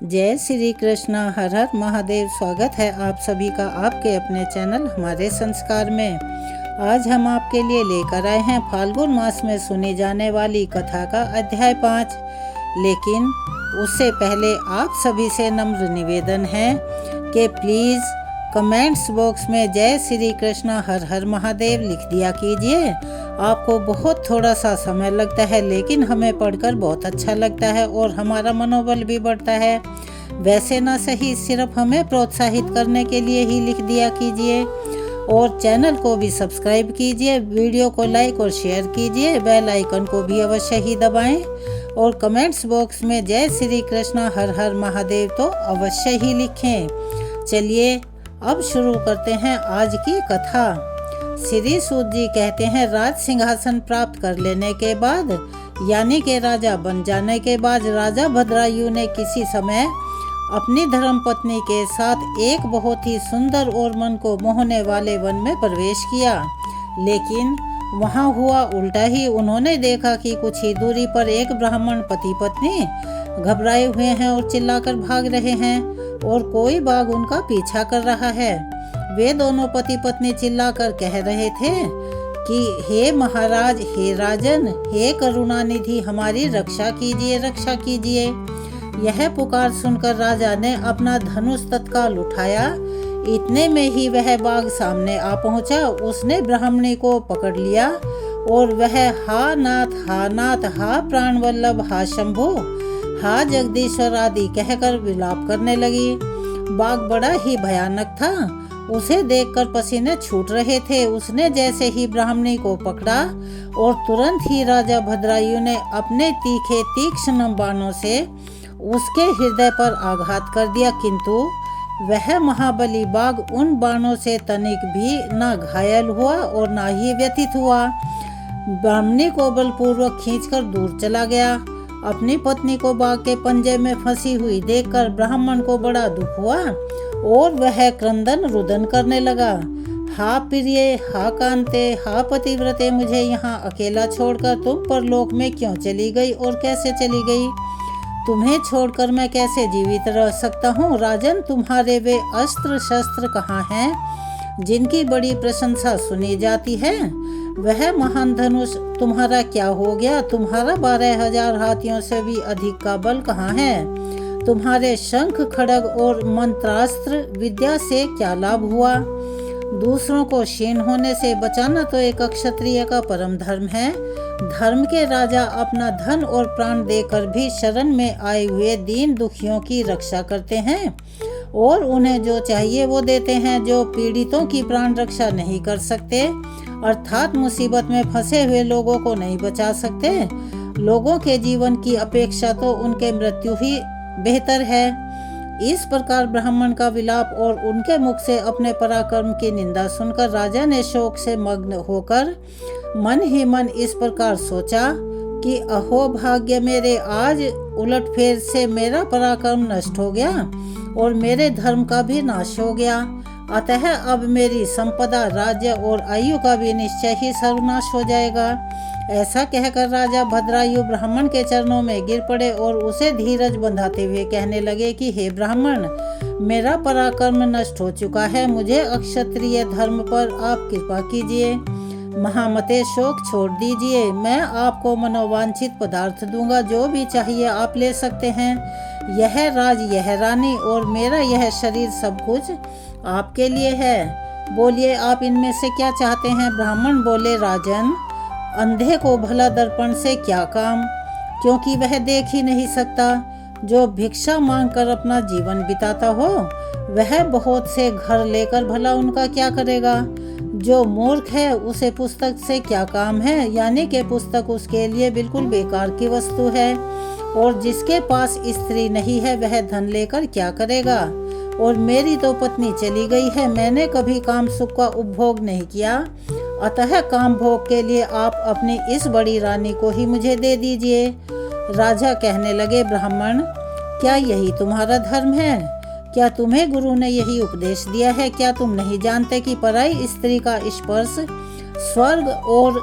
जय श्री कृष्णा, हर हर महादेव। स्वागत है आप सभी का आपके अपने चैनल हमारे संस्कार में। आज हम आपके लिए लेकर आए हैं फाल्गुन मास में सुनी जाने वाली कथा का अध्याय 5। लेकिन उससे पहले आप सभी से नम्र निवेदन है कि प्लीज़ कमेंट्स बॉक्स में जय श्री कृष्णा हर हर महादेव लिख दिया कीजिए। आपको बहुत थोड़ा सा समय लगता है, लेकिन हमें पढ़कर बहुत अच्छा लगता है और हमारा मनोबल भी बढ़ता है। वैसे ना सही, सिर्फ हमें प्रोत्साहित करने के लिए ही लिख दिया कीजिए। और चैनल को भी सब्सक्राइब कीजिए, वीडियो को लाइक और शेयर कीजिए, बेल आइकन को भी अवश्य ही दबाएं और कमेंट्स बॉक्स में जय श्री कृष्णा हर हर महादेव तो अवश्य ही लिखें। चलिए अब शुरू करते हैं आज की कथा। श्री सूत जी कहते हैं, राज सिंहासन प्राप्त कर लेने के बाद यानी के राजा बन जाने के बाद राजा भद्रायु ने किसी समय अपनी धर्मपत्नी के साथ एक बहुत ही सुंदर और मन को मोहने वाले वन में प्रवेश किया। लेकिन वहां हुआ उल्टा ही। उन्होंने देखा कि कुछ ही दूरी पर एक ब्राह्मण पति पत्नी घबराए हुए हैं और चिल्लाकर भाग रहे हैं और कोई बाघ उनका पीछा कर रहा है। वे दोनों पति पत्नी चिल्लाकर कह रहे थे कि हे महाराज, हे राजन, हे करुणानिधि, हमारी रक्षा कीजिए, रक्षा कीजिए। यह पुकार सुनकर राजा ने अपना धनुष तत्काल उठाया। इतने में ही वह बाघ सामने आ पहुंचा। उसने ब्राह्मणी को पकड़ लिया और वह हा नाथ, हा नाथ, हा प्राण वल्लभ, हा शंभु, हा जगदीश्वर आदि कहकर विलाप करने लगी। बाघ बड़ा ही भयानक था। उसे देखकर पसीने छूट रहे थे। उसने जैसे ही ब्राह्मणी को पकड़ा और तुरंत ही राजा भद्रायु ने अपने तीखे तीक्ष्ण बाणों से उसके हृदय पर आघात कर दिया, किंतु वह महाबली बाघ उन बाणों से तनिक भी न घायल हुआ और न ही व्यथित हुआ। ब्राह्मणी को बलपूर्वक खींचकर दूर चला गया। अपनी पत्नी को बाघ के पंजे में फंसी हुई देखकर ब्राह्मण को बड़ा दुख हुआ और वह क्रंदन रुदन करने लगा। हा प्रिय, हा कांते, हा पतिव्रते, मुझे यहाँ अकेला छोड़कर तुम परलोक में क्यों चली गई और कैसे चली गई? तुम्हें छोड़कर मैं कैसे जीवित रह सकता हूँ? राजन, तुम्हारे वे अस्त्र शस्त्र कहाँ हैं जिनकी बड़ी प्रशंसा सुनी जाती है? वह महान धनुष तुम्हारा क्या हो गया? तुम्हारा 12,000 हाथियों से भी अधिक का बल कहाँ है? तुम्हारे शंख खड़ग और मंत्रास्त्र विद्या से क्या लाभ हुआ? दूसरों को क्षीण होने से बचाना तो एक क्षत्रिय का परम धर्म है। धर्म के राजा अपना धन और प्राण देकर भी शरण में आए हुए दीन दुखियों की रक्षा करते हैं और उन्हें जो चाहिए वो देते हैं। जो पीड़ितों की प्राण रक्षा नहीं कर सकते, अर्थात मुसीबत में फंसे हुए लोगों को नहीं बचा सकते, लोगों के जीवन की अपेक्षा तो उनके मृत्यु ही बेहतर है। इस प्रकार ब्राह्मण का विलाप और उनके मुख से अपने पराक्रम की निंदा सुनकर राजा ने शोक से मग्न होकर मन ही मन इस प्रकार सोचा कि अहो भाग्य मेरे, आज उलटफेर से मेरा पराक्रम नष्ट हो गया और मेरे धर्म का भी नाश हो गया। अतः अब मेरी संपदा, राज्य और आयु का भी निश्चय ही सर्वनाश हो जाएगा। ऐसा कहकर राजा भद्रायु ब्राह्मण के चरणों में गिर पड़े और उसे धीरज बंधाते हुए कहने लगे कि हे ब्राह्मण, मेरा पराक्रम नष्ट हो चुका है। मुझे अक्षत्रिय धर्म पर आप कृपा कीजिए। महामते, शोक छोड़ दीजिए। मैं आपको मनोवांछित पदार्थ दूंगा। जो भी चाहिए आप ले सकते हैं। यह राज, यह रानी और मेरा यह शरीर सब कुछ आपके लिए है। बोलिए, आप इनमें से क्या चाहते हैं? ब्राह्मण बोले, राजन, अंधे को भला दर्पण से क्या काम, क्योंकि वह देख ही नहीं सकता। जो भिक्षा मांगकर अपना जीवन बिताता हो वह बहुत से घर लेकर भला उनका क्या करेगा? जो मूर्ख है उसे पुस्तक से क्या काम है, यानी कि पुस्तक उसके लिए बिल्कुल बेकार की वस्तु है। और जिसके पास स्त्री नहीं है वह धन लेकर क्या करेगा? और मेरी तो पत्नी चली गई है। मैंने कभी काम सुख का उपभोग नहीं किया, अतः काम भोग के लिए आप अपनी इस बड़ी रानी को ही मुझे दे दीजिए। राजा कहने लगे, ब्राह्मण, क्या यही तुम्हारा धर्म है? क्या तुम्हें गुरु ने यही उपदेश दिया है? क्या तुम नहीं जानते कि पराई स्त्री का स्पर्श स्वर्ग और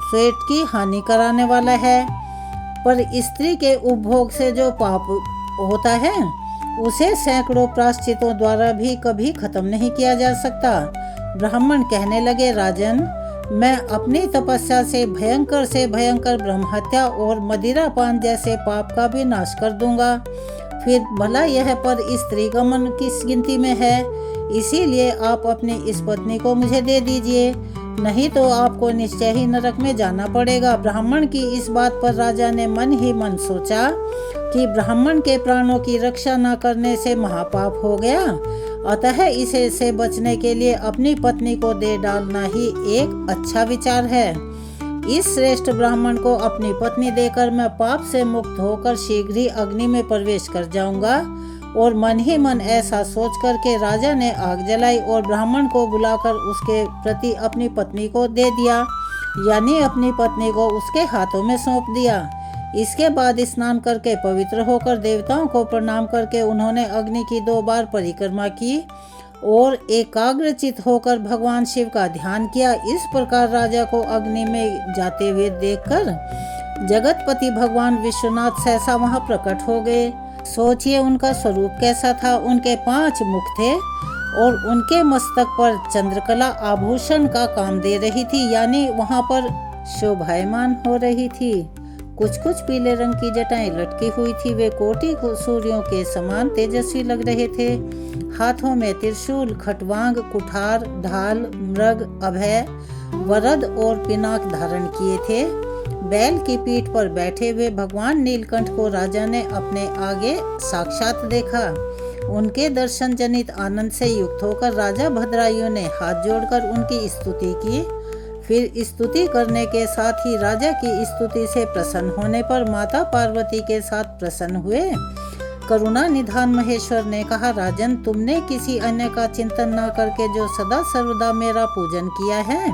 श्वेत की हानि कराने वाला है? पर स्त्री के उपभोग से जो पाप होता है उसे सैकड़ों प्रायश्चितों द्वारा भी कभी खत्म नहीं किया जा सकता। ब्राह्मण कहने लगे, राजन, मैं अपनी तपस्या से भयंकर ब्रह्म हत्या और मदिरा पान जैसे पाप का भी नाश कर दूंगा। फिर भला यह पर स्त्री गमन किस गिनती में है? इसीलिए आप अपनी इस पत्नी को मुझे दे दीजिए, नहीं तो आपको निश्चय ही नरक में जाना पड़ेगा। ब्राह्मण की इस बात पर राजा ने मन ही मन सोचा कि ब्राह्मण के प्राणों की रक्षा न करने से महापाप हो गया, अतः इसे से बचने के लिए अपनी पत्नी को दे डालना ही एक अच्छा विचार है। इस श्रेष्ठ ब्राह्मण को अपनी पत्नी देकर मैं पाप से मुक्त होकर शीघ्र ही अग्नि में प्रवेश कर जाऊंगा। और मन ही मन ऐसा सोच करके राजा ने आग जलाई और ब्राह्मण को बुलाकर उसके प्रति अपनी पत्नी को दे दिया, यानी अपनी पत्नी को उसके हाथों में सौंप दिया। इसके बाद स्नान करके पवित्र होकर देवताओं को प्रणाम करके उन्होंने अग्नि की 2 बार परिक्रमा की और एकाग्रचित होकर भगवान शिव का ध्यान किया। इस प्रकार राजा को अग्नि में जाते हुए देखकर जगतपति भगवान विश्वनाथ सहसा वहां प्रकट हो गए। सोचिए उनका स्वरूप कैसा था। उनके 5 मुख थे और उनके मस्तक पर चंद्रकला आभूषण का काम दे रही थी, यानी वहां पर शोभायमान हो रही थी। कुछ पीले रंग की जटाएं लटकी हुई थी। वे कोटि सूर्यों के समान तेजस्वी लग रहे थे। हाथों में त्रिशूल, खटवांग, कुठार, ढाल, मृग, अभय, वरद और पिनाक धारण किए थे। बैल की पीठ पर बैठे हुए भगवान नीलकंठ को राजा ने अपने आगे साक्षात देखा। उनके दर्शन जनित आनंद से युक्त होकर राजा भद्रायुं ने हाथ जोड़कर उनकी स्तुति की। फिर स्तुति करने के साथ ही राजा की स्तुति से प्रसन्न होने पर माता पार्वती के साथ प्रसन्न हुए। करुणा निधान महेश्वर ने कहा, राजन, तुमने किसी अन्य का चिंतन न करके जो सदा सर्वदा मेरा पूजन किया है,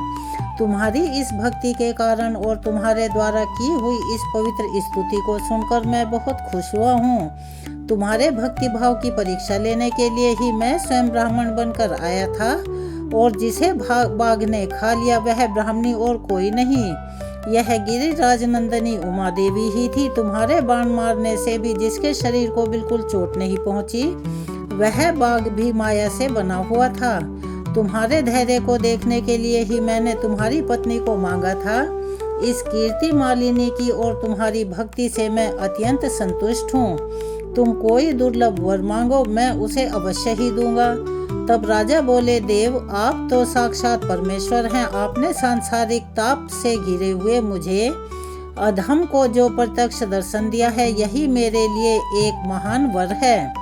तुम्हारी इस भक्ति के कारण और तुम्हारे द्वारा की हुई इस पवित्र स्तुति को सुनकर मैं बहुत खुश हुआ हूँ। तुम्हारे भक्ति भाव की परीक्षा लेने के लिए ही मैं स्वयं ब्राह्मण बनकर आया था, और जिसे बाघ ने खा लिया वह ब्राह्मणी और कोई नहीं, यह गिरिराज नंदनी उमा देवी ही थी। तुम्हारे बाण मारने से भी जिसके शरीर को बिल्कुल चोट नहीं पहुंची, वह बाघ भी माया से बना हुआ था। तुम्हारे धैर्य को देखने के लिए ही मैंने तुम्हारी पत्नी को मांगा था। इस कीर्ति मालिनी की और तुम्हारी भक्ति से मैं अत्यंत संतुष्ट हूँ। तुम कोई दुर्लभ वर मांगो, मैं उसे अवश्य ही दूंगा। तब राजा बोले, देव, आप तो साक्षात परमेश्वर हैं। आपने सांसारिक ताप से घिरे हुए मुझे अधम को जो प्रत्यक्ष दर्शन दिया है, यही मेरे लिए एक महान वर है।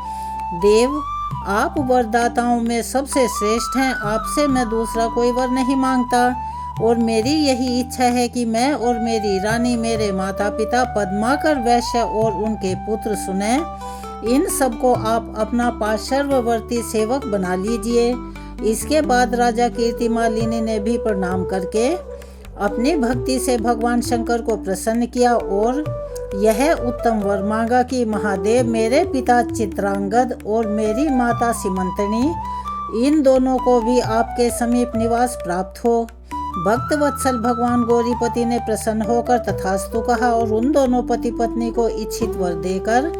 देव, आप वरदाताओं में सबसे श्रेष्ठ हैं। आपसे मैं दूसरा कोई वर नहीं मांगता, और मेरी यही इच्छा है कि मैं और मेरी रानी, मेरे माता पिता पद्माकर वैश्य और उनके पुत्र सुने, इन सबको आप अपना पार्श्ववर्ती सेवक बना लीजिए। इसके बाद राजा कीर्तिमालिनी ने भी प्रणाम करके अपनी भक्ति से भगवान शंकर को प्रसन्न किया और यह उत्तम वर मांगा कि महादेव, मेरे पिता चित्रांगद और मेरी माता सीमंतनी, इन दोनों को भी आपके समीप निवास प्राप्त हो। भक्त वत्सल भगवान गौरीपति ने प्रसन्न होकर तथास्तु कहा और उन दोनों पति पत्नी को इच्छित वर देकर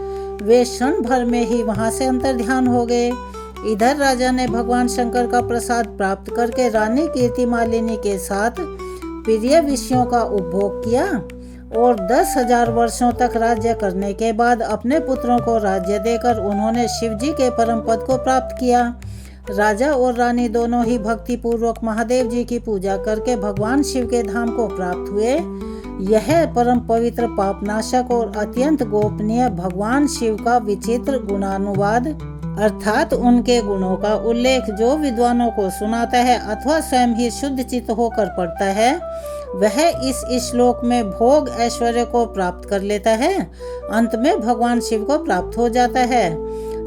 वे क्षण भर में ही वहां से अंतर्ध्यान हो गए। इधर राजा ने भगवान शंकर का प्रसाद प्राप्त करके रानी कीर्तिमालिनी के साथ प्रिय विषयों का उपभोग किया और 10,000 वर्षों तक राज्य करने के बाद अपने पुत्रों को राज्य देकर उन्होंने शिवजी के परम पद को प्राप्त किया। राजा और रानी दोनों ही भक्ति पूर्वक महादेव जी की पूजा करके भगवान शिव के धाम को प्राप्त हुए। यह परम पवित्र पापनाशक और अत्यंत गोपनीय भगवान शिव का विचित्र गुणानुवाद अर्थात उनके गुणों का उल्लेख जो विद्वानों को सुनाता है अथवा स्वयं ही शुद्ध चित्त होकर पढ़ता है, वह इस श्लोक में भोग ऐश्वर्य को प्राप्त कर लेता है, अंत में भगवान शिव को प्राप्त हो जाता है।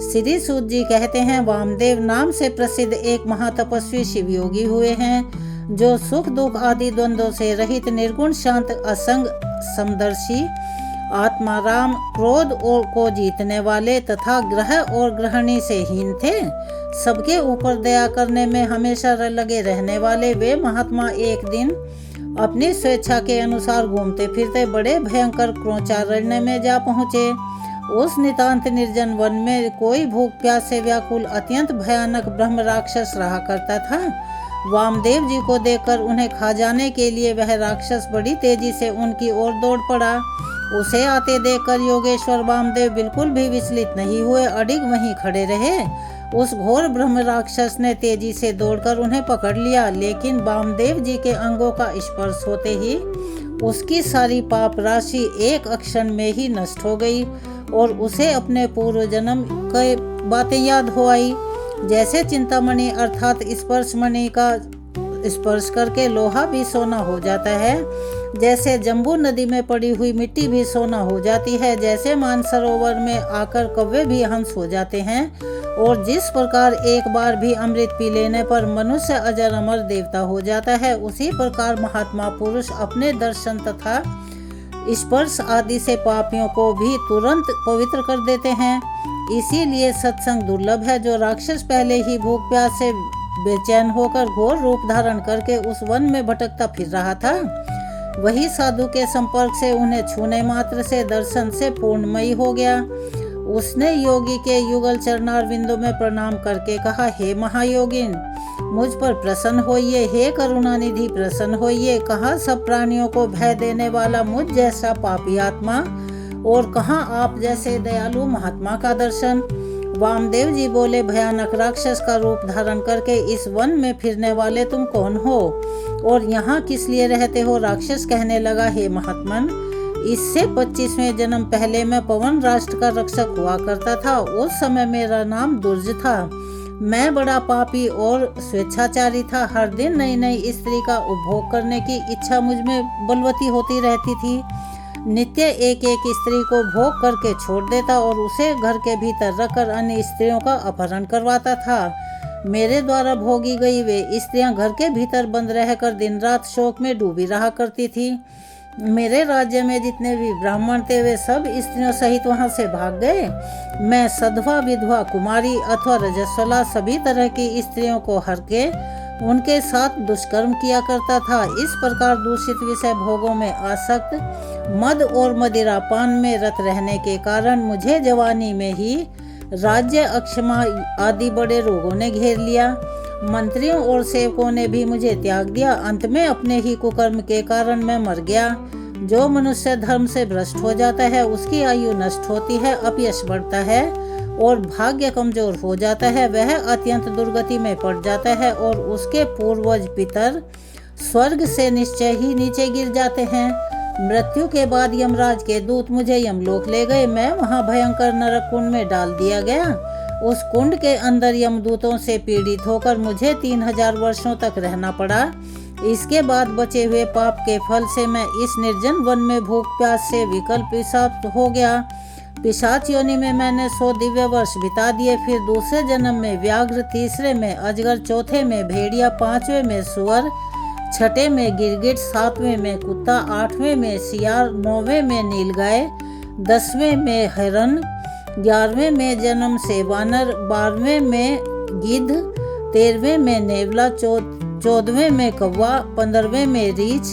श्री सूत जी कहते हैं, वामदेव नाम से प्रसिद्ध एक महातपस्वी शिवयोगी हुए हैं, जो सुख दुख आदि द्वंद्वों से रहित निर्गुण शांत असंग समदर्शी आत्माराम क्रोध और को जीतने वाले तथा ग्रह और ग्रहणी से हीन थे। सबके ऊपर दया करने में हमेशा लगे रहने वाले वे महात्मा एक दिन अपनी स्वेच्छा के अनुसार घूमते फिरते बड़े भयंकर क्रोचारण्य में जा पहुँचे उस नितांत निर्जन वन में कोई भूख प्यास से व्याकुल अत्यंत भयानक ब्रह्म राक्षस रहा करता था। वामदेव जी को देखकर उन्हें खा जाने के लिए वह राक्षस बड़ी तेजी से उनकी ओर दौड़ पड़ा। उसे आते देखकर योगेश्वर वामदेव बिल्कुल भी विचलित नहीं हुए, अडिग वहीं खड़े रहे। उस घोर ब्रह्म राक्षस ने तेजी से दौड़कर उन्हें पकड़ लिया, लेकिन वामदेव जी के अंगों का स्पर्श होते ही उसकी सारी पाप राशि एक क्षण में ही नष्ट हो गई और उसे अपने पूर्व जन्म की बातें याद हो आई। जैसे चिंतामणि अर्थात स्पर्श मणि का स्पर्श करके लोहा भी सोना हो जाता है, जैसे जम्बू नदी में पड़ी हुई मिट्टी भी सोना हो जाती है, जैसे मानसरोवर में आकर कौवे भी हंस हो जाते हैं, और जिस प्रकार एक बार भी अमृत पी लेने पर मनुष्य अजर अमर देवता हो जाता है, उसी प्रकार महात्मा पुरुष अपने दर्शन तथा स्पर्श आदि से पापियों को भी तुरंत पवित्र कर देते हैं। इसीलिए सत्संग दुर्लभ है। जो राक्षस पहले ही भूख प्यास से बेचैन होकर घोर रूप धारण करके उस वन में भटकता फिर रहा था, वही साधु के संपर्क से उन्हें छूने मात्र से दर्शन से पूर्णमयी हो गया। उसने योगी के युगल चरणार बिंदु में प्रणाम करके कहा, हे महायोगिन, मुझ पर प्रसन्न होइए, हे करुणानिधि प्रसन्न होइए। कहाँ सब प्राणियों को भय देने वाला मुझ जैसा पापी आत्मा, और कहाँ आप जैसे दयालु महात्मा का दर्शन। वामदेव जी बोले, भयानक राक्षस का रूप धारण करके इस वन में फिरने वाले तुम कौन हो और यहाँ किस लिए रहते हो? राक्षस कहने लगा, हे महात्मन, इससे 25वें जन्म पहले मैं पवन राष्ट्र का रक्षक हुआ करता था। उस समय मेरा नाम दुर्ज था। मैं बड़ा पापी और स्वेच्छाचारी था। हर दिन नई नई स्त्री का उपभोग करने की इच्छा मुझ में बलवती होती रहती थी। नित्य एक एक स्त्री को भोग करके छोड़ देता और उसे घर के भीतर रखकर अन्य स्त्रियों का अपहरण करवाता था। मेरे द्वारा भोगी गई वे स्त्रियां घर के भीतर बंद रहकर दिन रात शोक में डूबी रहा करती थी। मेरे राज्य में जितने भी ब्राह्मण थे वे सब स्त्रियों सहित वहां से भाग गए। मैं सधवा, विधवा, कुमारी अथवा रजस्वला सभी तरह की स्त्रियों को हर के उनके साथ दुष्कर्म किया करता था। इस प्रकार दूषित विषय भोगों में आसक्त, मद और मदिरा पान में रत रहने के कारण मुझे जवानी में ही राज्य, अक्षमा आदि बड़े रोगों ने घेर लिया। मंत्रियों और सेवकों ने भी मुझे त्याग दिया। अंत में अपने ही कुकर्म के कारण मैं मर गया। जो मनुष्य धर्म से भ्रष्ट हो जाता है उसकी आयु नष्ट होती है, अपयश बढ़ता है और भाग्य कमजोर हो जाता है। वह अत्यंत दुर्गति में पड़ जाता है और उसके पूर्वज पितर स्वर्ग से निश्चय ही नीचे गिर जाते हैं। मृत्यु के बाद यमराज के दूत मुझे यमलोक ले गए। मैं वहां भयंकर नरक कुंड में डाल दिया गया। उस कुंड के अंदर यमदूतों से पीड़ित होकर मुझे 3000 वर्षों तक रहना पड़ा। इसके बाद बचे हुए पाप के फल से मैं इस निर्जन वन में भूख प्यास से विकल पिशाच हो गया। पिशाच योनि में मैंने 100 दिव्य वर्ष बिता दिए। फिर दूसरे जन्म में व्याघ्र, तीसरे में अजगर, चौथे में भेड़िया, 5वें में सुअर, 6ठे में गिरगिट, 7वें में कुत्ता, 8वें में सियार, 9वें में नीलगाय, 10वें में हिरन, 11वें में जन्म से वानर, 12वें में गिद्ध, 13वें में नेवला, 14वें में कौवा, 15वें में रीछ,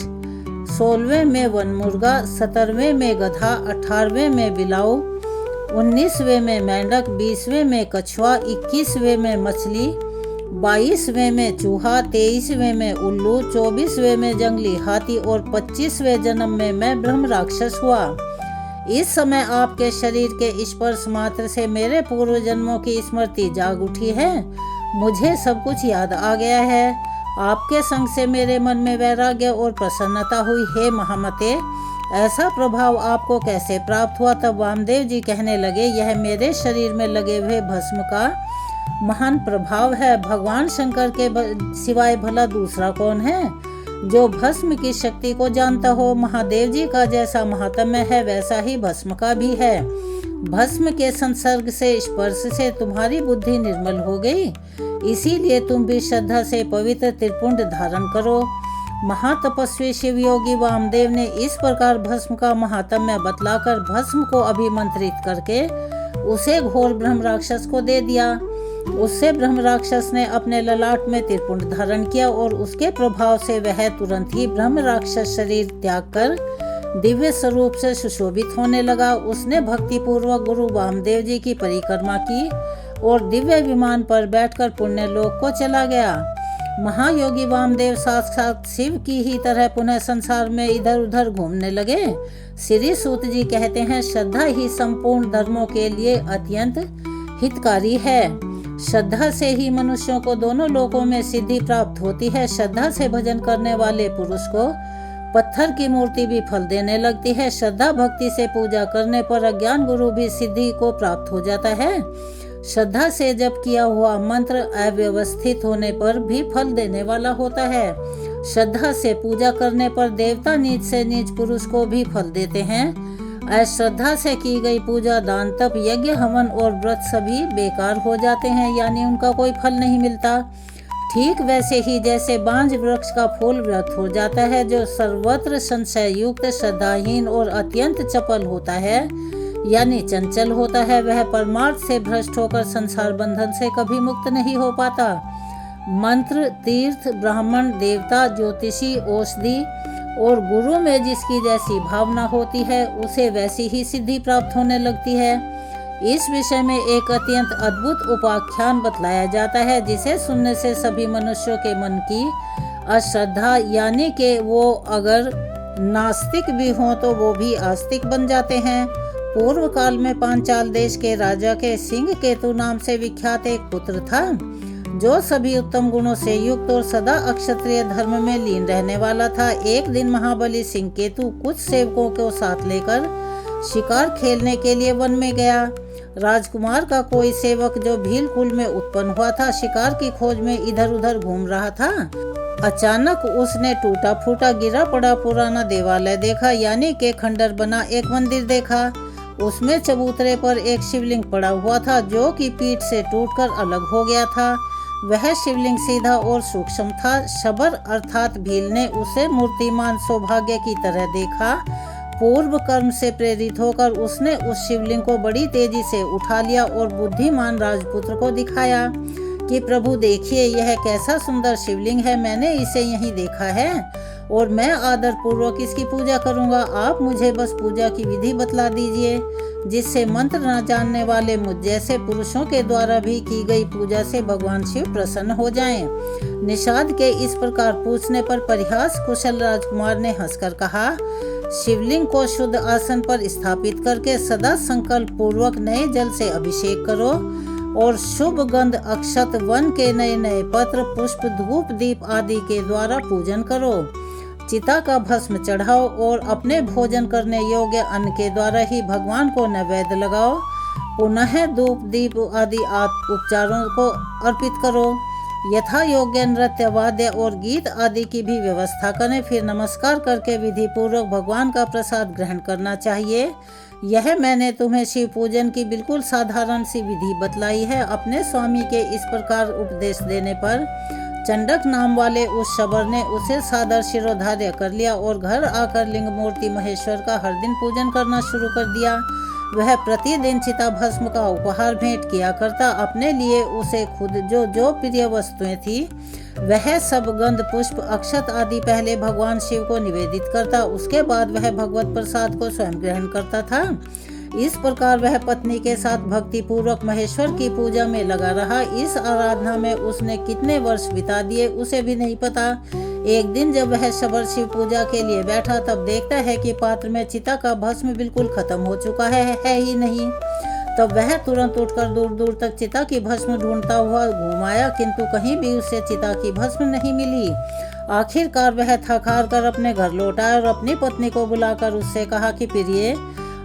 16वें में वनमुर्गा, 17वें में गधा, 18वें में बिलाऊ, 19वें में मेंढक, 20वें में कछुआ, 21वें में मछली, 22वें में चूहा, 23वें में उल्लू, 24वें में जंगली हाथी और 25वें जन्म में मैं ब्रह्म राक्षस हुआ। इस समय आपके शरीर के स्पर्श मात्र से मेरे पूर्व जन्मों की स्मृति जाग उठी है। मुझे सब कुछ याद आ गया है। आपके संग से मेरे मन में वैराग्य और प्रसन्नता हुई। हे महामते, ऐसा प्रभाव आपको कैसे प्राप्त हुआ? तब वामदेव जी कहने लगे, यह मेरे शरीर में लगे हुए भस्म का महान प्रभाव है। भगवान शंकर के सिवाय भला दूसरा कौन है जो भस्म की शक्ति को जानता हो? महादेव जी का जैसा महात्म्य है वैसा ही भस्म का भी है। भस्म के संसर्ग से, स्पर्श से तुम्हारी बुद्धि निर्मल हो गई, इसीलिए तुम भी श्रद्धा से पवित्र त्रिपुंड धारण करो। महातपस्वी शिव योगी वामदेव ने इस प्रकार भस्म का महात्म्य बतलाकर भस्म को अभिमंत्रित करके उसे घोर ब्रह्म राक्षस को दे दिया। उससे ब्रह्म राक्षस ने अपने ललाट में त्रिपुंड धारण किया और उसके प्रभाव से वह तुरंत ही ब्रह्म राक्षस शरीर त्याग कर दिव्य स्वरूप से सुशोभित होने लगा। उसने भक्ति पूर्वक गुरु वामदेव जी की परिक्रमा की और दिव्य विमान पर बैठकर पुण्य लोक को चला गया। महायोगी वामदेव साक्षात शिव की ही तरह पुनः संसार में इधर उधर घूमने लगे। श्री सूत जी कहते हैं, श्रद्धा ही संपूर्ण धर्मों के लिए अत्यंत हितकारी है। श्रद्धा से ही मनुष्यों को दोनों लोकों में सिद्धि प्राप्त होती है। श्रद्धा से भजन करने वाले पुरुष को पत्थर की मूर्ति भी फल देने लगती है। श्रद्धा भक्ति से पूजा करने पर अज्ञान गुरु भी सिद्धि को प्राप्त हो जाता है। श्रद्धा से जप किया हुआ मंत्र अव्यवस्थित होने पर भी फल देने वाला होता है। श्रद्धा से पूजा करने पर देवता नीच से नीच पुरुष को भी फल देते हैं। अश्रद्धा से की गई पूजा, दान, तप, यज्ञ, हवन और व्रत सभी बेकार हो जाते हैं, यानी उनका कोई फल नहीं मिलता। ठीक वैसे ही जैसे बांज वृक्ष का फूल व्यर्थ हो जाता है, जो सर्वत्र संशय युक्त, श्रद्धाहीन और अत्यंत चपल होता है, यानी चंचल होता है, वह परमार्थ से भ्रष्ट होकर संसार बंधन से कभी मुक्त नहीं हो पाता। मंत्र, तीर्थ, ब्राह्मण, देवता, ज्योतिषी, औषधि और गुरु में जिसकी जैसी भावना होती है, उसे वैसी ही सिद्धि प्राप्त होने लगती है। इस विषय में एक अत्यंत अद्भुत उपाख्यान बतलाया जाता है, जिसे सुनने से सभी मनुष्यों के मन की अश्रद्धा, यानी कि वो अगर नास्तिक भी हों तो वो भी आस्तिक बन जाते हैं। पूर्व काल में पांचाल देश के राजा के सिंह केतु नाम से विख्यात एक पुत्र था, जो सभी उत्तम गुणों से युक्त और सदा अक्षत्रिय धर्म में लीन रहने वाला था। एक दिन महाबली सिंह केतु कुछ सेवकों को साथ लेकर शिकार खेलने के लिए वन में गया। राजकुमार का कोई सेवक, जो भील कुल में उत्पन्न हुआ था, शिकार की खोज में इधर उधर घूम रहा था। अचानक उसने टूटा फूटा गिरा पड़ा पुराना देवालय देखा, यानी के खंडर बना एक मंदिर देखा। उसमें चबूतरे पर एक शिवलिंग पड़ा हुआ था, जो कि पीठ से टूटकर अलग हो गया था। वह शिवलिंग सीधा और सूक्ष्म था। शबर अर्थात भील ने उसे मूर्तिमान सौभाग्य की तरह देखा। पूर्व कर्म से प्रेरित होकर उसने उस शिवलिंग को बड़ी तेजी से उठा लिया और बुद्धिमान राजपुत्र को दिखाया कि प्रभु देखिए, यह कैसा सुंदर शिवलिंग है, मैंने इसे यहीं देखा है और मैं आदर पूर्वक इसकी पूजा करूंगा। आप मुझे बस पूजा की विधि बतला दीजिए, जिससे मंत्र न जानने वाले मुझ जैसे पुरुषों के द्वारा भी की गई पूजा से भगवान शिव प्रसन्न हो जाएं। निषाद के इस प्रकार पूछने पर परिहास कुशल राजकुमार ने हंसकर कहा, शिवलिंग को शुद्ध आसन पर स्थापित करके सदा संकल्प पूर्वक नए जल से अभिषेक करो और शुभ गंध अक्षत वन के नए नए पत्र, पुष्प, धूप, दीप आदि के द्वारा पूजन करो। चिता का भस्म चढ़ाओ और अपने भोजन करने योग्य अन्न के द्वारा ही भगवान को नैवेद्य लगाओ। पुनः धूप, दीप आदि उपचारों को अर्पित करो। यथा योग्य नृत्य, वाद्य और गीत आदि की भी व्यवस्था करें। फिर नमस्कार करके विधि पूर्वक भगवान का प्रसाद ग्रहण करना चाहिए। यह मैंने तुम्हें शिव पूजन की बिल्कुल साधारण सी विधि बतलाई है। अपने स्वामी के इस प्रकार उपदेश देने पर चंडक नाम वाले उस शबर ने उसे सादर शिरोधार्य कर लिया और घर आकर लिंग मूर्ति महेश्वर का हर दिन पूजन करना शुरू कर दिया। वह प्रतिदिन चिता भस्म का उपहार भेंट किया करता। अपने लिए उसे खुद जो जो प्रिय वस्तुएं थी, वह सब गंध, पुष्प, अक्षत आदि पहले भगवान शिव को निवेदित करता। उसके बाद वह भगवत प्रसाद को स्वयं ग्रहण करता था। इस प्रकार वह पत्नी के साथ भक्ति पूर्वक महेश्वर की पूजा में लगा रहा। इस आराधना में उसने कितने वर्ष बिता दिए उसे भी नहीं पता। एक दिन जब वह शबर शिव पूजा के लिए बैठा, तब देखता है कि पात्र में चिता का भस्म बिल्कुल खत्म हो चुका है ही नहीं। तब वह तुरंत उठकर दूर दूर तक चिता की भस्म ढूंढता हुआ घुमाया, किंतु कहीं भी उसे चिता की भस्म नहीं मिली। आखिरकार वह थक हार कर अपने घर लौट आया और अपनी पत्नी को बुलाकर उससे कहा कि प्रिय,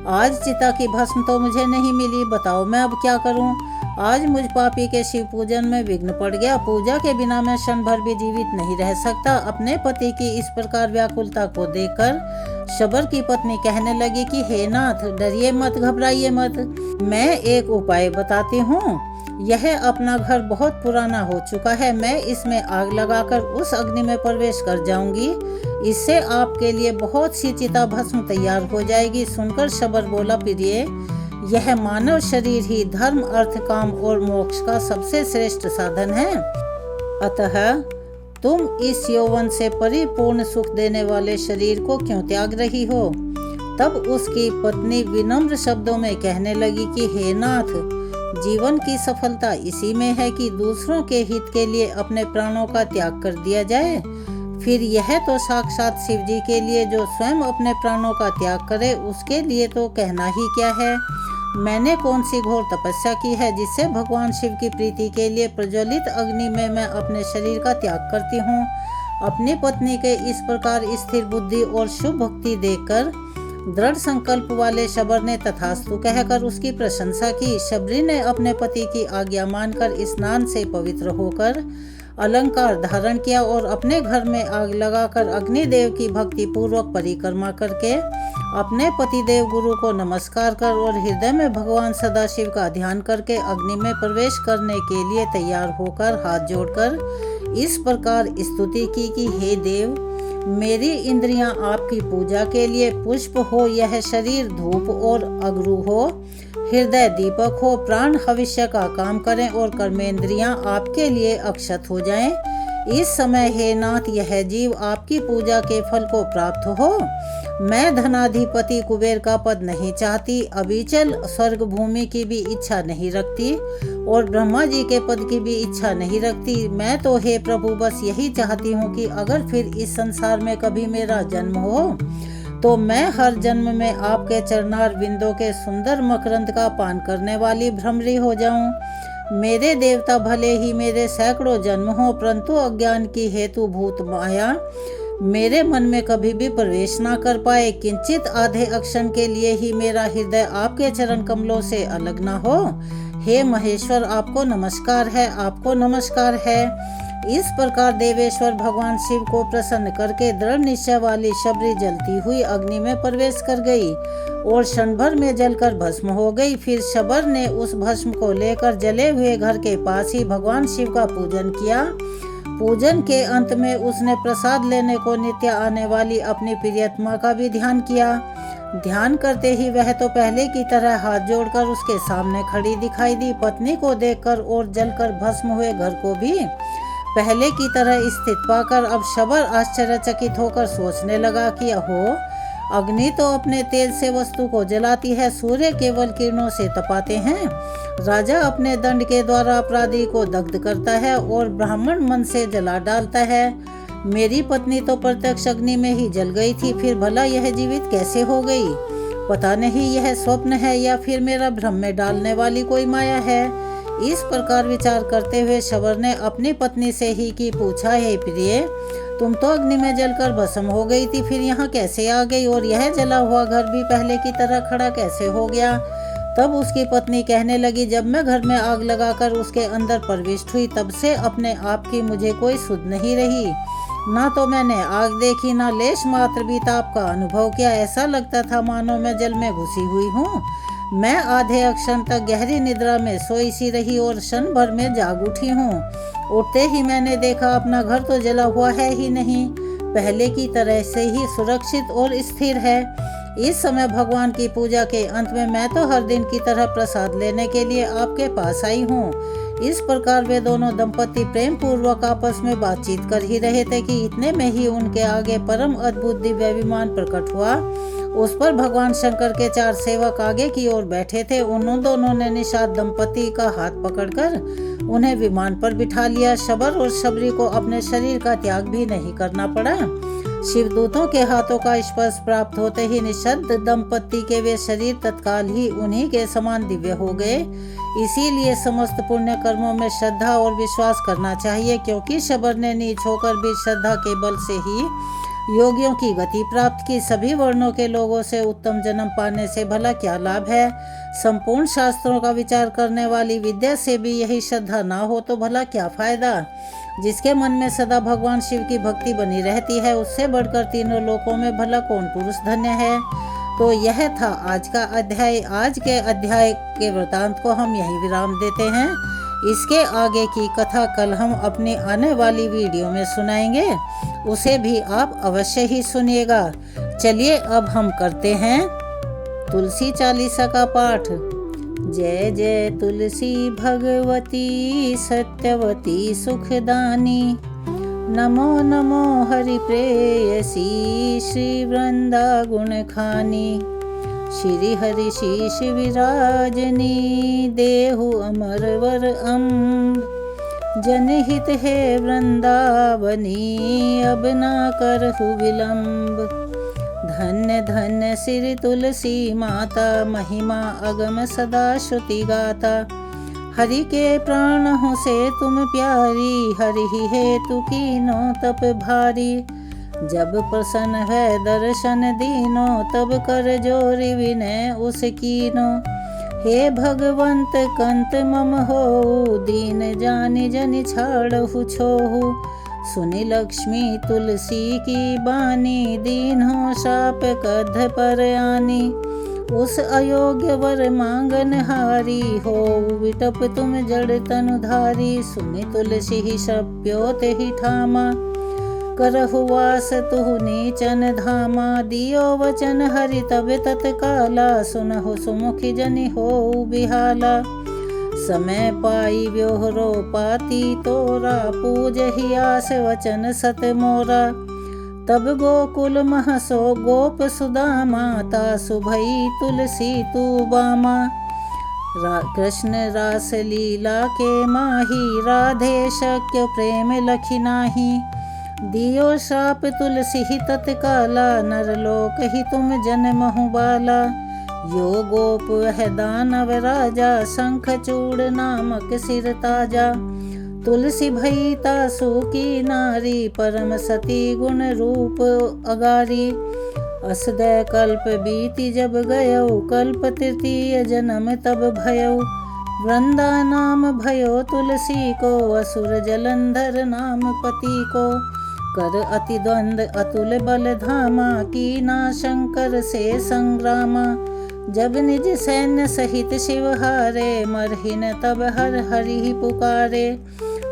आज चिता की भस्म तो मुझे नहीं मिली, बताओ मैं अब क्या करूं? आज मुझ पापी के शिव पूजन में विघ्न पड़ गया। पूजा के बिना मैं क्षण भर भी जीवित नहीं रह सकता। अपने पति की इस प्रकार व्याकुलता को देखकर शबर की पत्नी कहने लगी कि हे नाथ, डरिए मत, घबराइए मत, मैं एक उपाय बताती हूँ। यह अपना घर बहुत पुराना हो चुका है, मैं इसमें आग लगाकर उस अग्नि में प्रवेश कर जाऊंगी। इससे आपके लिए बहुत सी चिता भस्म तैयार हो जाएगी। सुनकर शबर बोला, प्रिय, यह मानव शरीर ही धर्म, अर्थ, काम और मोक्ष का सबसे श्रेष्ठ साधन है। अतः तुम इस यौवन से परिपूर्ण सुख देने वाले शरीर को क्यों त्याग रही हो? तब उसकी पत्नी विनम्र शब्दों में कहने लगी कि हे नाथ, जीवन की सफलता इसी में है कि दूसरों के हित के लिए अपने प्राणों का त्याग कर दिया जाए। फिर यह तो साक्षात शिव जी के लिए जो स्वयं अपने प्राणों का त्याग करे, उसके लिए तो कहना ही क्या है। मैंने कौन सी घोर तपस्या की है जिससे भगवान शिव की प्रीति के लिए प्रज्वलित अग्नि में मैं अपने शरीर का त्याग करती हूँ। अपनी पत्नी के इस प्रकार स्थिर बुद्धि और शुभ भक्ति देखकर दृढ़ संकल्प वाले शबर ने तथास्तु कहकर उसकी प्रशंसा की। शबरी ने अपने पति की आज्ञा मानकर स्नान से पवित्र होकर अलंकार धारण किया और अपने घर में आग लगाकर अग्निदेव की भक्ति पूर्वक परिक्रमा करके अपने पतिदेव गुरु को नमस्कार कर और हृदय में भगवान सदाशिव का ध्यान करके अग्नि में प्रवेश करने के लिए तैयार होकर हाथ जोड़कर इस प्रकार स्तुति की कि हे देव, मेरी इंद्रियां आपकी पूजा के लिए पुष्प हो, यह शरीर धूप और अगरू हो, हृदय दीपक हो, प्राण भविष्य का काम करें और कर्मेंद्रियां आपके लिए अक्षत हो जाएं। इस समय हे नाथ, यह जीव आपकी पूजा के फल को प्राप्त हो। मैं धनाधिपति कुबेर का पद नहीं चाहती, अविचल स्वर्ग भूमि की भी इच्छा नहीं रखती और ब्रह्मा जी के पद की भी इच्छा नहीं रखती। मैं तो हे प्रभु बस यही चाहती हूँ कि अगर फिर इस संसार में कभी मेरा जन्म हो तो मैं हर जन्म में आपके चरणार बिंदों के सुंदर मकरंद का पान करने वाली भ्रमरी हो जाऊं। मेरे देवता भले ही मेरे सैकड़ों जन्म हो, परंतु अज्ञान की हेतु भूत माया मेरे मन में कभी भी प्रवेश ना कर पाए। किंचित आधे अक्षण के लिए ही मेरा हृदय आपके चरण कमलों से अलग ना हो। हे महेश्वर, आपको नमस्कार है, आपको नमस्कार है। इस प्रकार देवेश्वर भगवान शिव को प्रसन्न करके दृढ़ निश्चय वाली शबरी जलती हुई अग्नि में प्रवेश कर गई और क्षण भर में जलकर भस्म हो गई। फिर शबर ने उस भस्म को लेकर जले हुए घर के पास ही भगवान शिव का पूजन किया। पूजन के अंत में उसने प्रसाद लेने को नित्य आने वाली अपनी प्रियतमा का भी ध्यान किया। ध्यान करते ही वह तो पहले की तरह हाथ जोड़कर उसके सामने खड़ी दिखाई दी। पत्नी को देखकर और जलकर भस्म हुए घर को भी पहले की तरह स्थित पाकर अब शबर आश्चर्यचकित होकर सोचने लगा कि अहो, अग्नि तो अपने तेज से वस्तु को जलाती है, सूर्य केवल किरणों से तपाते हैं, राजा अपने दंड के द्वारा अपराधी को दग्ध करता है और ब्राह्मण मन से जला डालता है। मेरी पत्नी तो प्रत्यक्ष अग्नि में ही जल गई थी, फिर भला यह जीवित कैसे हो गई? पता नहीं यह स्वप्न है या फिर मेरा भ्रम में डालने वाली कोई माया है। इस प्रकार विचार करते हुए शबर ने अपनी पत्नी से ही की पूछा, हे प्रिय, तुम तो अग्नि में जलकर भस्म हो गई थी, फिर यहाँ कैसे आ गई और यह जला हुआ घर भी पहले की तरह खड़ा कैसे हो गया? तब उसकी पत्नी कहने लगी, जब मैं घर में आग लगाकर उसके अंदर प्रविष्ट हुई तब से अपने आप की मुझे कोई सुध नहीं रही। ना तो मैंने आग देखी, ना लेश मात्र भी ताप का अनुभव किया। ऐसा लगता था मानो मैं जल में घुसी हुई हूँ। मैं आधे क्षण तक गहरी निद्रा में सोई सी रही और क्षण भर में जाग उठी हूँ। उठते ही मैंने देखा अपना घर तो जला हुआ है ही नहीं, पहले की तरह से ही सुरक्षित और स्थिर है। इस समय भगवान की पूजा के अंत में मैं तो हर दिन की तरह प्रसाद लेने के लिए आपके पास आई हूँ। इस प्रकार वे दोनों दंपति प्रेम पूर्वक आपस में बातचीत कर ही रहे थे कि इतने में ही उनके आगे परम अद्भुत दिव्य विमान प्रकट हुआ। उस पर भगवान शंकर के 4 सेवक आगे की ओर बैठे थे। उन दोनों ने निषाद दंपति का हाथ पकड़कर उन्हें विमान पर बिठा लिया। शबर और शबरी को अपने शरीर का त्याग भी नहीं करना पड़ा। शिवदूतों के हाथों का स्पर्श प्राप्त होते ही निषाद दंपति के वे शरीर तत्काल ही उन्हीं के समान दिव्य हो गए। इसीलिए समस्त पुण्य कर्मों में श्रद्धा और विश्वास करना चाहिए, क्योंकि शबर ने नीच होकर भी श्रद्धा के बल से ही योगियों की गति प्राप्त की। सभी वर्णों के लोगों से उत्तम जन्म पाने से भला क्या लाभ है? संपूर्ण शास्त्रों का विचार करने वाली विद्या से भी यही श्रद्धा ना हो तो भला क्या फायदा? जिसके मन में सदा भगवान शिव की भक्ति बनी रहती है, उससे बढ़कर तीनों लोकों में भला कौन पुरुष धन्य है। तो यह था आज का अध्याय। आज के अध्याय के वृतांत को हम यहीं विराम देते हैं। इसके आगे की कथा कल हम अपनी आने वाली वीडियो में सुनाएंगे, उसे भी आप अवश्य ही सुनिएगा। चलिए अब हम करते हैं तुलसी चालीसा का पाठ। जय जय तुलसी भगवती सत्यवती सुखदानी, नमो नमो हरि प्रेयसी श्री वृंदा गुण खानी। श्री हरि शीश विराजनी देहु अमर वर अम्ब। जनहित है वृंदावनी अब ना करहु विलंब। धन्य धन्य सिर तुलसी माता महिमा अगम सदा श्रुति गाता। हरि के प्राण हो से तुम प्यारी हरि ही हेतु कीनो तप भारी। जब प्रसन्न है दर्शन दीनो तब कर जोरी विनय उस कीनो। हे भगवंत कंत मम हो दीन जानि जनि छाड़हु छोहु। सुनि लक्ष्मी तुलसी की बानी दीन हो शाप कध पर आनी। उस अयोग्य वर मांगन हारी हो विटप तुम जड़ तनुधारी। सुनि तुलसी ही शप्योत ही ठामा करहु वास तुहु नीचन धामा। दियो वचन हरि तब तत्काला सुनहु सुमुखी जनि हो बिहाला। समय पाई व्योहरो पाती तोरा पूज ही आस वचन सत मोरा। तब गोकुल महसो गोप सुदामा तासु भई तुलसी तू बामा। कृष्ण रास लीला के माही राधे शक्य प्रेम लखी नाही। दियो शाप तुलसी ही तत्काला नरलोक ही तुम जन्महु बाला। यो गोप वह दानव राजा शंख चूड़ नामक सिर ताजा। तुलसी भई तासु की नारी परम सती गुण रूप अगारी। असदय कल्प बीती जब गयो कल्प तृतीय जन्म तब भयो। वृंदा नाम भयो तुलसी को असुर जलंधर नाम पति को। कर अति द्वंद अतुल बल धामा कीना शंकर से संग्रामा। जब निज सैन्य सहित शिव हारे मरहिन तब हर हरि ही पुकारे।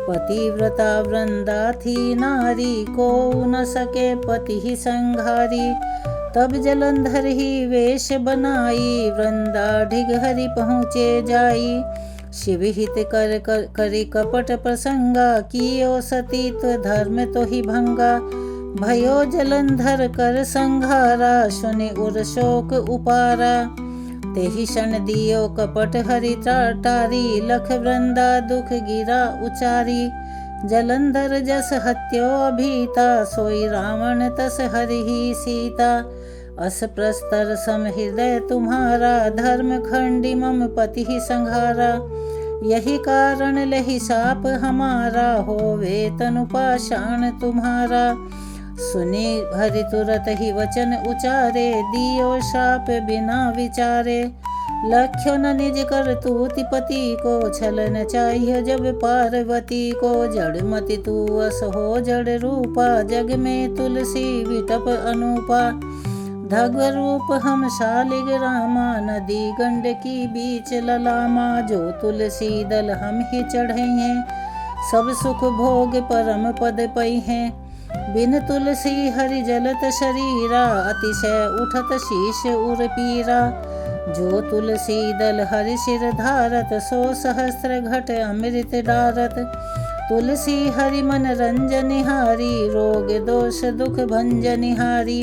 पतिव्रता वृंदा थी नारी को न सके पति ही संघारी। तब जलंधर ही वेश बनाई वृंदा ढिग हरि पहुँचे जाई। शिव हित करी कपट प्रसंगा कियो सतीत्व धर्म तो ही भंगा। भयो जलंधर कर संघारा सुनि उर शोक उपारा। तेहि क्षण दियो कपट हरि टारी लख वृंदा दुख गिरा उचारी। जलंधर जस हत्यो अभीता सोई रावण तस हरि ही सीता। अस प्रस्तर सम हृदय तुम्हारा धर्म खंडी मम पति ही संघारा। यही कारण लही साप हमारा होवे तनु पाषाण तुम्हारा। सुनी हरि तुरत ही वचन उचारे दियो शाप बिना विचारे। लख्यो न निज कर तूति पति को छलन चाहिए जब पार्वती को। जड़ मति तू अस हो जड़ रूपा जग में तुलसी विटप अनूपा। धग रूप हम शालिग रामा नदी गंड की बीच ललामा। जो तुलसी दल हम ही चढ़े हैं सब सुख भोग परम पद पई हैं। बिन तुलसी हरि जलत शरीरा अतिशय उठत शीश उर पीरा। जो तुलसी दल हरि सिर धारत सो सहस्त्र घट अमृत डारत। तुलसी हरि मन रंजनिहारी रोग दोष दुख भंजनिहारी।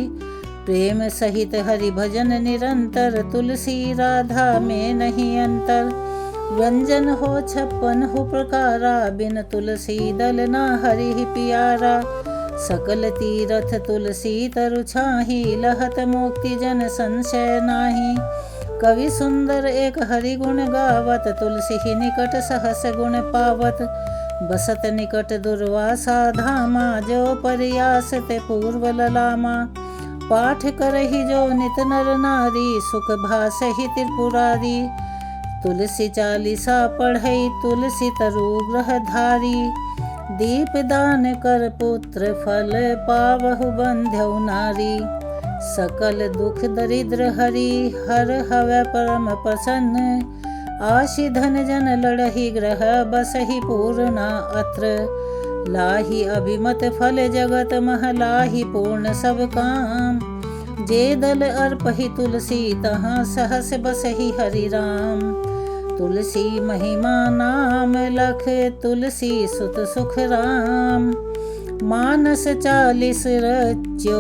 प्रेम सहित हरि भजन निरंतर तुलसी राधा में नहीं अंतर। व्यंजन हो 56 प्रकारा बिन तुलसी दल ना हरि ही पियारा। सकल तीरथ तुलसी तरु छाही लहत मुक्ति जन संशय नाही। कवि सुंदर एक हरि गुण गावत तुलसी ही निकट सहस गुण पावत। बसत निकट दुर्वासा धामा जो प्रयास ते पूर्व ललामा। पाठ करहि जो नित नर नारी सुख भास ही त्रिपुरारी। तुलसी चालीसा पढ़ई तुलसी तरु ग्रह धारी। दीप दान कर पुत्र फल पावहु बंध्यौ नारी। सकल दुख दरिद्र हरि हर हवै परम प्रसन्न। आशि धन जन लड़हि ग्रह बसहि पूर्णा अत्र। लाही अभिमत फल जगत मह लाही पूर्ण सब काम। जे दल अर्पहि तुलसी तहाँ सहस बसहि हरि राम। तुलसी महिमा नाम लख तुलसी सुत सुख राम। मानस 40 रच्यो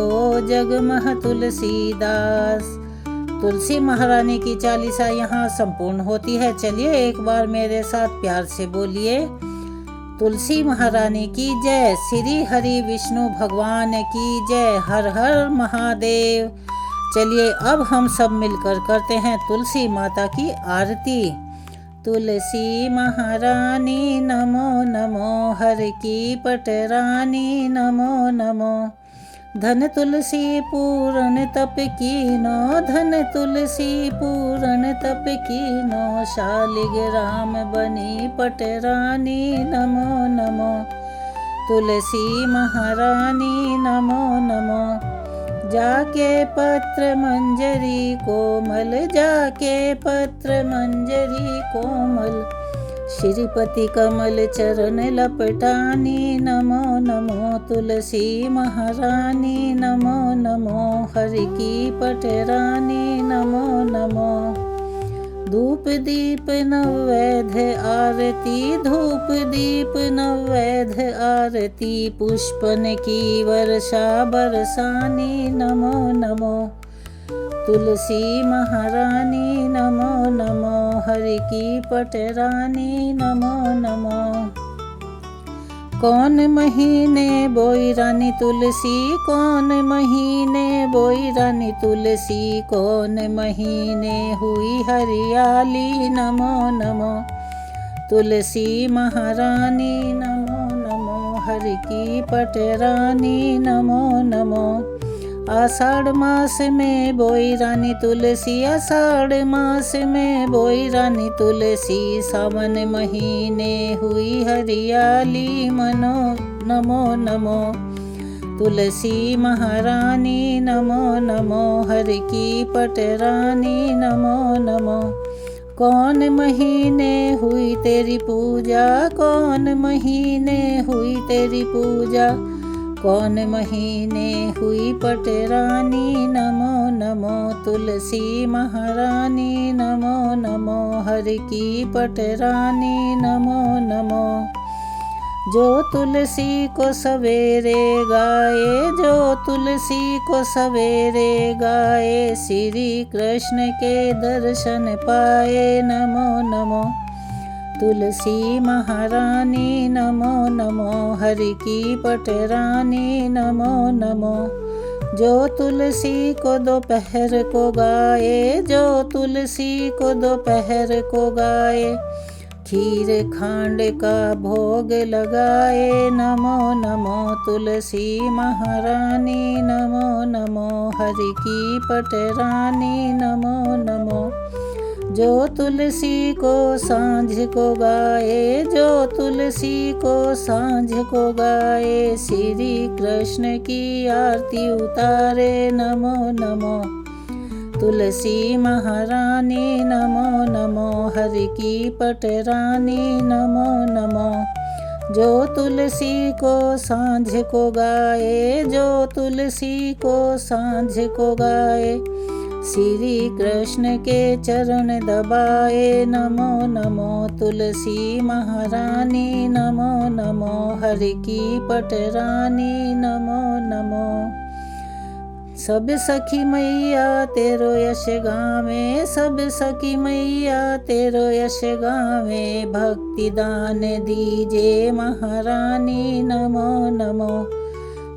जगमह तुलसीदास। तुलसी महारानी की चालीसा यहाँ संपूर्ण होती है। चलिए एक बार मेरे साथ प्यार से बोलिए, तुलसी महारानी की जय, श्री हरि विष्णु भगवान की जय, हर हर महादेव। चलिए अब हम सब मिलकर करते हैं तुलसी माता की आरती। तुलसी महारानी नमो नमो, हर की पटरानी नमो नमो। धन तुलसी पूर्ण तप कीनो, धन तुलसी पूर्ण तप कीनो, शालिग्राम बनी पटरानी नमो नमो। तुलसी महारानी नमो नमो। जाके पत्र मंजरी कोमल, जाके पत्र मंजरी कोमल, श्रीपति कमल चरण लपटानी नमो नमो। तुलसी महारानी नमो नमो, हरि की पटरानी नमो नमो। धूप दीप नवैध आरती, धूप दीप नवैध आरती, पुष्पन की वर्षा बरसानी नमो नमो। तुलसी महारानी नमो नमो, हरि की पटरानी नमो नमो। कौन महीने बोई रानी तुलसी, कौन महीने बोई रानी तुलसी, कौन महीने हुई हरियाली नमो नमो। तुलसी महारानी नमो नमो, हरि की पटरानी नमो नमो। आषाढ़ मास में बोई रानी तुलसी, आषाढ़ मास में बोई रानी तुलसी, सावन महीने हुई हरियाली मनो नमो नमो। तुलसी महारानी नमो नमो, हरि की पटरानी नमो नमो। कौन महीने हुई तेरी पूजा, कौन महीने हुई तेरी पूजा, कौन महीने हुई पटरानी नमो नमो। तुलसी महारानी नमो नमो, हरि की पटरानी नमो नमो। जो तुलसी को सवेरे गाए, जो तुलसी को सवेरे गाए, श्री कृष्ण के दर्शन पाए नमो नमो। तुलसी महारानी नमो नमो, हरि की पटरानी नमो नमो। जो तुलसी को दोपहर को गाए, जो तुलसी को दोपहर को गाए, खीर खांड का भोग लगाए नमो नमो। तुलसी महारानी नमो नमो, हरि की पटरानी नमो नमो। जो तुलसी को सांझ को गाए, जो तुलसी को सांझ को गाए, श्री कृष्ण की आरती उतारे नमो नमो। तुलसी महारानी नमो नमो, हरि की पटरानी नमो नमो। जो तुलसी को सांझ को गाए, जो तुलसी को सांझ को गाए, श्री कृष्ण के चरण दबाए नमो नमो। तुलसी महारानी नमो नमो, हरि की पटरानी नमो नमो। सब सखी मैया तेरो यश गावे, सब सखी मैया तेरो यश गावे, भक्ति दान दीजे महारानी नमो नमो।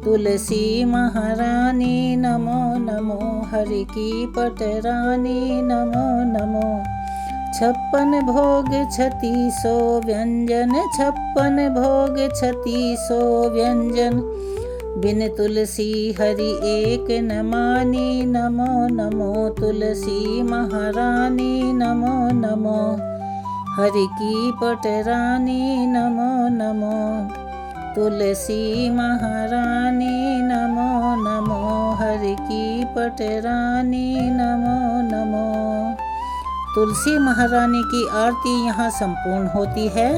तुलसी महारानी नमो नमो, हरि की पटरानी नमो नमो। 56 भोग 3600 व्यंजन, 56 भोग 3600 व्यंजन, बिन तुलसी हरि एक न मानी नमो नमो। तुलसी महारानी नमो नमो, हरि की पटरानी नमो नमो। तुलसी महारानी नमो नमो, हरि की पटरानी नमो नमो। तुलसी महारानी की आरती यहाँ संपूर्ण होती है।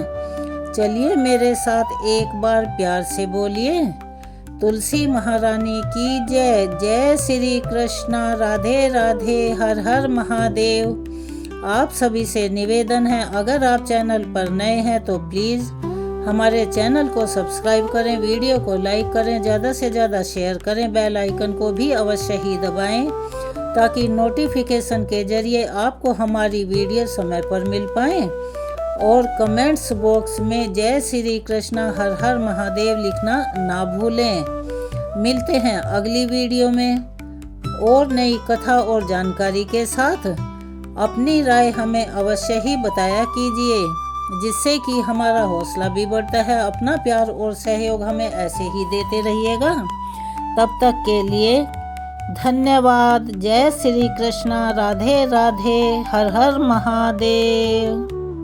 चलिए मेरे साथ एक बार प्यार से बोलिए, तुलसी महारानी की जय। जय श्री कृष्णा, राधे राधे, हर हर महादेव। आप सभी से निवेदन है, अगर आप चैनल पर नए हैं तो प्लीज़ हमारे चैनल को सब्सक्राइब करें, वीडियो को लाइक करें, ज़्यादा से ज़्यादा शेयर करें, बेल आइकन को भी अवश्य ही दबाएं ताकि नोटिफिकेशन के ज़रिए आपको हमारी वीडियो समय पर मिल पाएँ। और कमेंट्स बॉक्स में जय श्री कृष्णा हर हर महादेव लिखना ना भूलें। मिलते हैं अगली वीडियो में और नई कथा और जानकारी के साथ। अपनी राय हमें अवश्य ही बताया कीजिए, जिससे कि हमारा हौसला भी बढ़ता है। अपना प्यार और सहयोग हमें ऐसे ही देते रहिएगा। तब तक के लिए धन्यवाद। जय श्री कृष्णा, राधे राधे, हर हर महादेव।